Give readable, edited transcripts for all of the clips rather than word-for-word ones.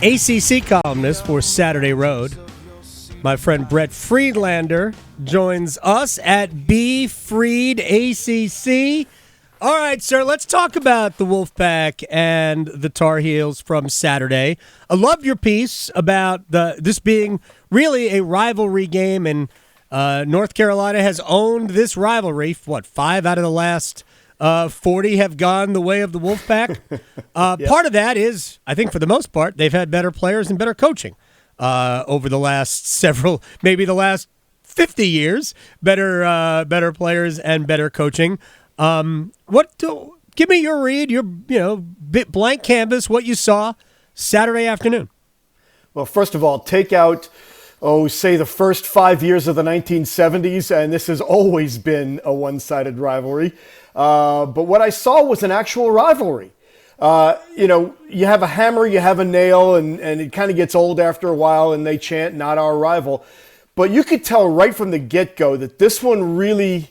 ACC columnist for Saturday Road. My friend Brett Friedlander joins us at B Fried ACC. All right, sir, let's talk about the Wolfpack and the Tar Heels from Saturday. I love your piece about this being really a rivalry game, and North Carolina has owned this rivalry. 5 out of the last 40 have gone the way of the Wolfpack. Yep. Part of that is, I think for the most part, they've had better players and better coaching over the last maybe the last 50 years. Better players and better coaching. Give me your read, your bit blank canvas, what you saw Saturday afternoon. Well, first of all, take out, say the first 5 years of the 1970s, and this has always been a one-sided rivalry. But what I saw was an actual rivalry. You have a hammer, you have a nail, and it kind of gets old after a while, and they chant, "Not our rival." But you could tell right from the get-go that this one really...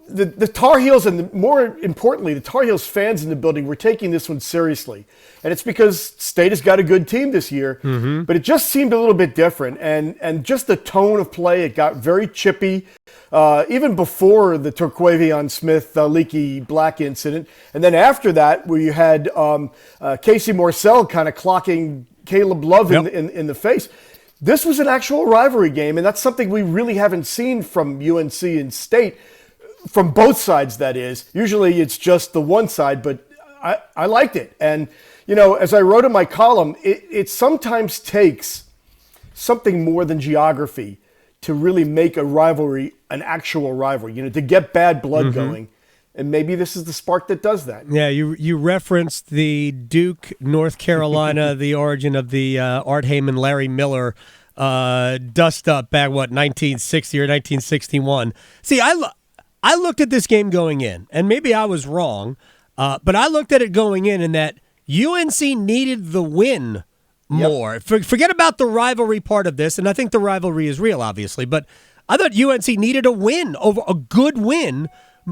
The Tar Heels, and more importantly, the Tar Heels fans in the building were taking this one seriously. And it's because State has got a good team this year, but it just seemed a little bit different. And just the tone of play, it got very chippy, even before the Terquavion Smith leaky black incident. And then after that, where you had Casey Morcell kind of clocking Caleb Love in the face. This was an actual rivalry game, and that's something we really haven't seen from UNC and State. From both sides, that is. Usually it's just the one side, but I liked it. And, as I wrote in my column, it sometimes takes something more than geography to really make a rivalry an actual rivalry, to get bad blood going. And maybe this is the spark that does that. Yeah, you referenced the Duke, North Carolina, the origin of the Art Heyman, Larry Miller dust up back, 1960 or 1961. See, I looked at this game going in, and maybe I was wrong, but I looked at it going in that UNC needed the win more. Yep. Forget about the rivalry part of this, and I think the rivalry is real, obviously, but I thought UNC needed a win, over a good win,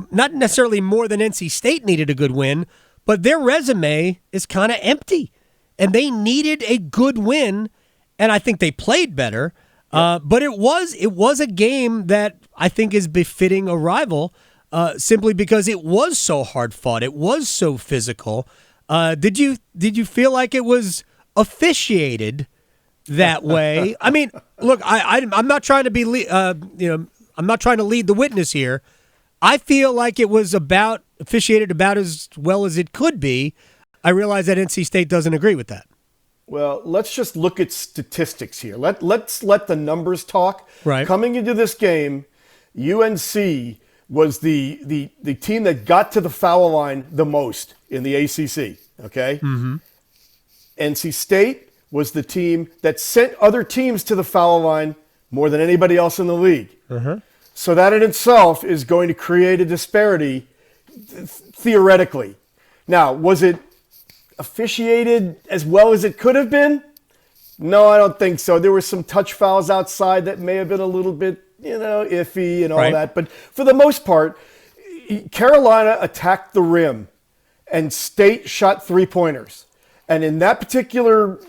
not necessarily more than NC State needed a good win, but their resume is kind of empty, and they needed a good win, and I think they played better. But it was a game that I think is befitting a rival, simply because it was so hard fought. It was so physical. Did you feel like it was officiated that way? I mean, look, I'm not trying to be I'm not trying to lead the witness here. I feel like it was officiated about as well as it could be. I realize that NC State doesn't agree with that. Well, let's just look at statistics here. Let's let the numbers talk. Right. Coming into this game, UNC was the team that got to the foul line the most in the ACC. Okay. Mm-hmm. NC State was the team that sent other teams to the foul line more than anybody else in the league. Mm-hmm. So that in itself is going to create a disparity, theoretically. Now, was it officiated as well as it could have been? No, I don't think so. There were some touch fouls outside that may have been a little bit, iffy and all that. But for the most part, Carolina attacked the rim and State shot three-pointers. And in that particular,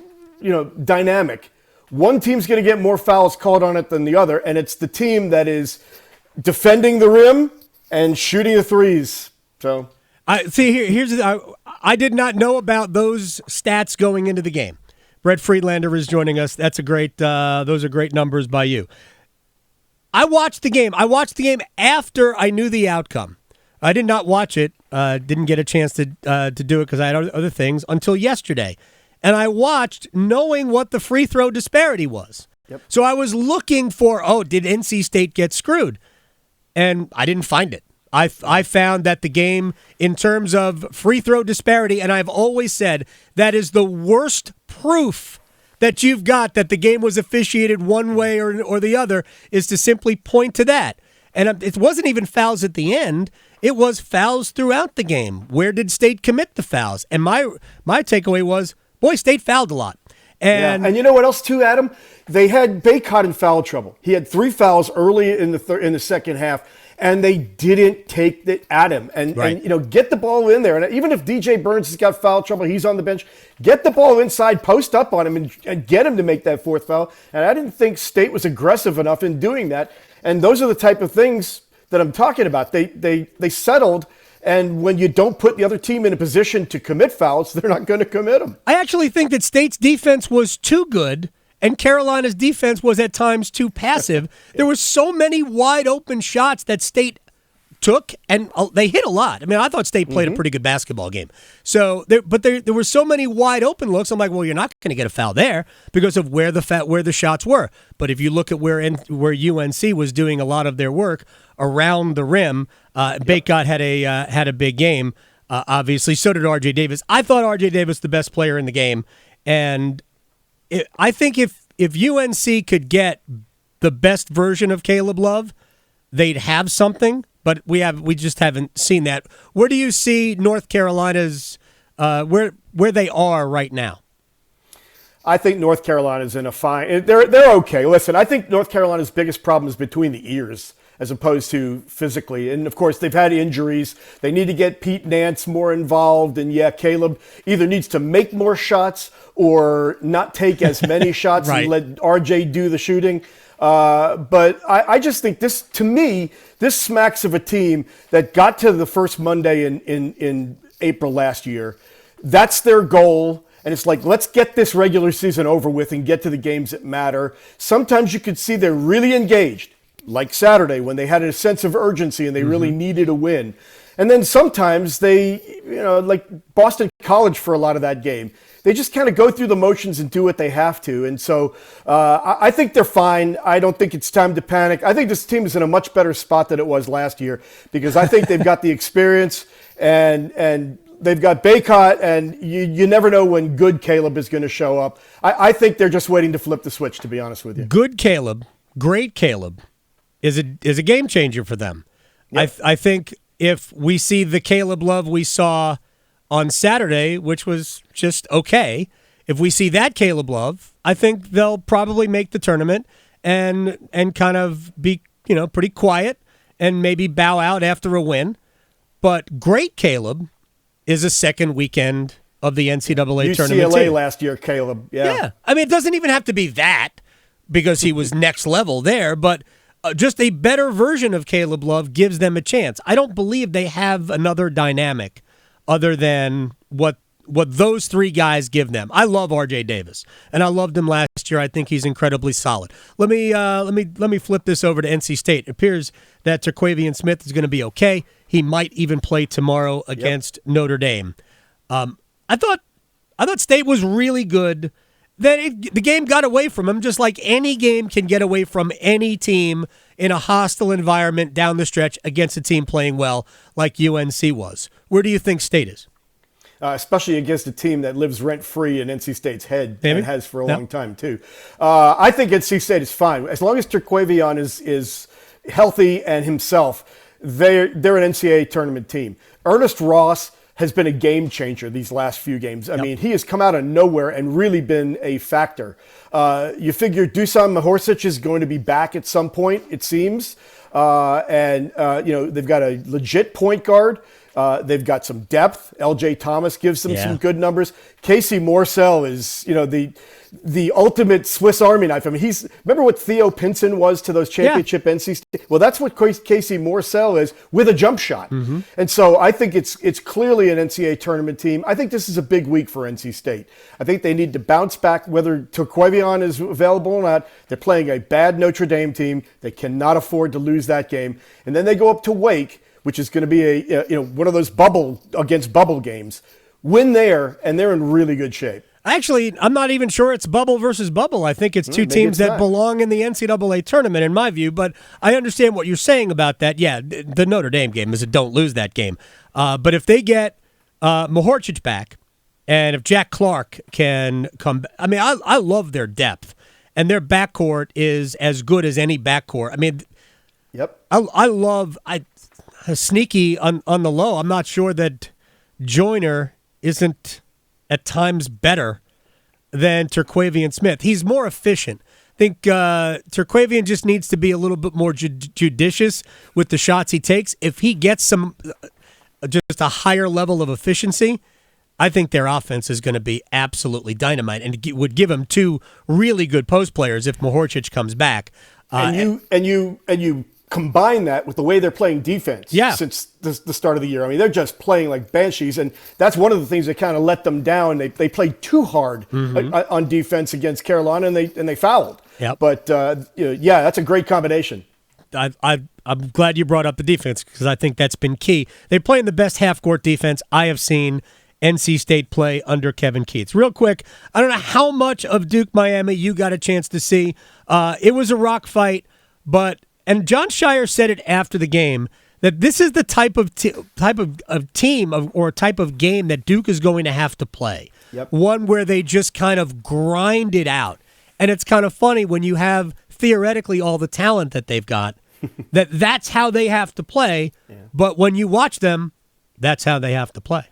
dynamic, one team's going to get more fouls called on it than the other, and it's the team that is defending the rim and shooting the threes. So I did not know about those stats going into the game. Brett Friedlander is joining us. That's a great. Those are great numbers by you. I watched the game. I watched the game after I knew the outcome. I did not watch it. Didn't get a chance to do it because I had other things until yesterday, and I watched knowing what the free throw disparity was. Yep. So I was looking for, did NC State get screwed? And I didn't find it. I found that the game, in terms of free throw disparity, and I've always said that is the worst proof that you've got that the game was officiated one way or the other, is to simply point to that. And it wasn't even fouls at the end. It was fouls throughout the game. Where did State commit the fouls? And my takeaway was, boy, State fouled a lot. And you know what else too, Adam? They had Baycott in foul trouble. He had 3 fouls early in the second half. and they didn't take it at him. And get the ball in there. And even if DJ Burns has got foul trouble, he's on the bench, get the ball inside, post up on him, and get him to make that fourth foul. And I didn't think State was aggressive enough in doing that. And those are the type of things that I'm talking about. They settled. And when you don't put the other team in a position to commit fouls, they're not going to commit them. I actually think that State's defense was too good, and Carolina's defense was at times too passive. There were so many wide open shots that State took, and they hit a lot. I mean, I thought State played a pretty good basketball game. So, there were so many wide open looks. I'm like, well, you're not going to get a foul there because of where the shots were. But if you look at where UNC was doing a lot of their work around the rim, Bacot had a big game. Obviously, so did R.J. Davis. I thought R.J. Davis the best player in the game, and I think if UNC could get the best version of Caleb Love, they'd have something. But we just haven't seen that. Where do you see North Carolina's where they are right now? I think North Carolina's in a fine. They're okay. Listen, I think North Carolina's biggest problem is between the ears as opposed to physically. And of course, they've had injuries. They need to get Pete Nance more involved. And Caleb either needs to make more shots or not take as many shots right. and let RJ do the shooting. But I just think this smacks of a team that got to the first Monday in April last year. That's their goal. And it's like, let's get this regular season over with and get to the games that matter. Sometimes you could see they're really engaged, like Saturday when they had a sense of urgency and they really needed a win. And then sometimes they, like Boston College for a lot of that game, they just kind of go through the motions and do what they have to. And so I think they're fine. I don't think it's time to panic. I think this team is in a much better spot than it was last year because I think they've got the experience and they've got Bacot, and you never know when good Caleb is going to show up. I think they're just waiting to flip the switch, to be honest with you. Good Caleb, great Caleb is a game changer for them. Yep. I think if we see the Caleb Love we saw on Saturday, which was just okay, if we see that Caleb Love, I think they'll probably make the tournament and kind of be pretty quiet and maybe bow out after a win. But great Caleb is a second weekend of the NCAA tournament. UCLA last year, Caleb. Yeah. I mean, it doesn't even have to be that because he was next level there, but just a better version of Caleb Love gives them a chance. I don't believe they have another dynamic other than what those three guys give them. I love R.J. Davis, and I loved him last year. I think he's incredibly solid. Let me flip this over to NC State. It appears that Terquavian Smith is going to be okay. He might even play tomorrow against Notre Dame. I thought State was really good. Then the game got away from him, just like any game can get away from any team in a hostile environment down the stretch against a team playing well like UNC was. Where do you think State is? Especially against a team that lives rent-free in NC State's head and has for a long time, too. I think NC State is fine. As long as Terquavion is healthy and himself, they're an NCAA tournament team. Ernest Ross has been a game changer these last few games. I mean, he has come out of nowhere and really been a factor. You figure Dusan Mahorcic is going to be back at some point, it seems. They've got a legit point guard. They've got some depth. LJ Thomas gives them some good numbers. Casey Morsell is, the ultimate Swiss Army knife. I mean, remember what Theo Pinson was to those championship NC State? Well, that's what Casey Morsell is with a jump shot. Mm-hmm. And so I think it's clearly an NCAA tournament team. I think this is a big week for NC State. I think they need to bounce back, whether Terquavion is available or not. They're playing a bad Notre Dame team. They cannot afford to lose that game. And then they go up to Wake, which is going to be one of those bubble games. Win there, and they're in really good shape. Actually, I'm not even sure it's bubble versus bubble. I think it's two teams that belong in the NCAA tournament, in my view. But I understand what you're saying about that. Yeah, the Notre Dame game is a don't lose that game. But if they get Mahorcic back, and if Jack Clark can come back, I mean, I love their depth, and their backcourt is as good as any backcourt. I mean, I love sneaky on the low. I'm not sure that Joyner isn't at times better than Terquavian Smith. He's more efficient. think Terquavian just needs to be a little bit more judicious with the shots he takes. If he gets some just a higher level of efficiency, I think their offense is going to be absolutely dynamite, and it would give them two really good post players if Mahorcic comes back. And you combine that with the way they're playing defense since the start of the year. I mean, they're just playing like banshees, and that's one of the things that kind of let them down. They played too hard on defense against Carolina, and they fouled. Yep. But that's a great combination. I'm glad you brought up the defense because I think that's been key. They're playing the best half-court defense I have seen NC State play under Kevin Keatts. Real quick, I don't know how much of Duke-Miami you got a chance to see. It was a rock fight, and John Shire said it after the game that this is the type of team or type of game that Duke is going to have to play. Yep. One where they just kind of grind it out. And it's kind of funny when you have theoretically all the talent that they've got, that's how they have to play. Yeah. But when you watch them, that's how they have to play.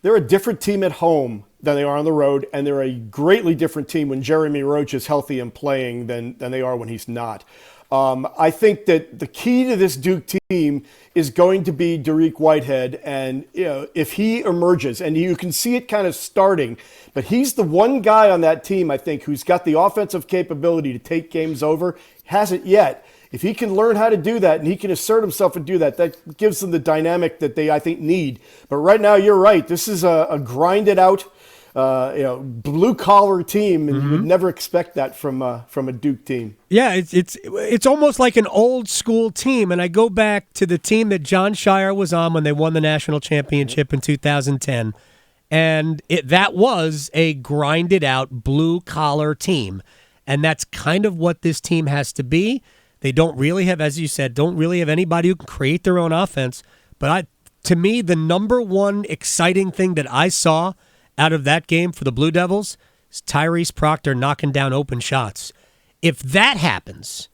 They're a different team at home than they are on the road, and they're a greatly different team when Jeremy Roach is healthy and playing than they are when he's not. I think that the key to this Duke team is going to be Dariq Whitehead, and if he emerges, and you can see it kind of starting, but he's the one guy on that team, I think, who's got the offensive capability to take games over. Hasn't yet. If he can learn how to do that and he can assert himself and do that, that gives them the dynamic that they, I think, need. But right now, you're right. This is a grinded out, blue collar team, and you would never expect that from a Duke team. Yeah, it's almost like an old school team. And I go back to the team that John Shire was on when they won the national championship in 2010, and that was a grinded out blue collar team, and that's kind of what this team has to be. They don't really have, as you said, anybody who can create their own offense. But to me, the number one exciting thing that I saw out of that game for the Blue Devils is Tyrese Proctor knocking down open shots. If that happens,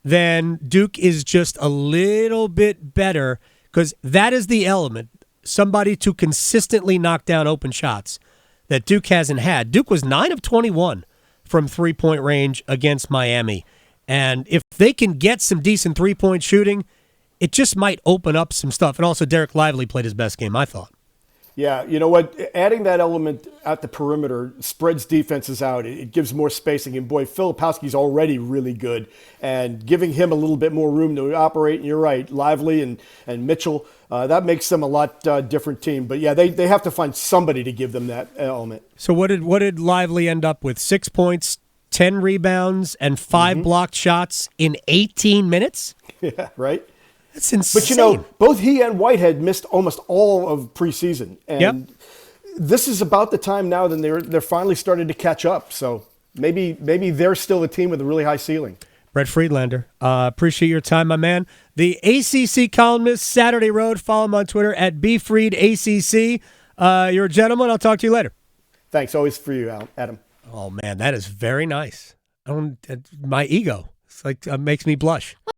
then Duke is just a little bit better because that is the element, somebody to consistently knock down open shots that Duke hasn't had. Duke was 9 of 21 from three-point range against Miami. And if they can get some decent three-point shooting, it just might open up some stuff. And also, Derek Lively played his best game, I thought. Yeah, you know what? Adding that element at the perimeter spreads defenses out. It gives more spacing. And, boy, Filipowski's already really good. And giving him a little bit more room to operate, and you're right, Lively and Mitchell, that makes them a lot different team. But, yeah, they have to find somebody to give them that element. So what did Lively end up with? 6 points, 10 rebounds, and 5 blocked shots in 18 minutes? Yeah, right? That's insane. But, both he and Whitehead missed almost all of preseason. And this is about the time now that they're finally starting to catch up. So maybe they're still a team with a really high ceiling. Brett Friedlander, appreciate your time, my man. The ACC columnist, Saturday Road. Follow him on Twitter at BFriedACC. You're a gentleman. I'll talk to you later. Thanks. Always for you, Adam. Oh, man, that is very nice. My ego. It's like makes me blush.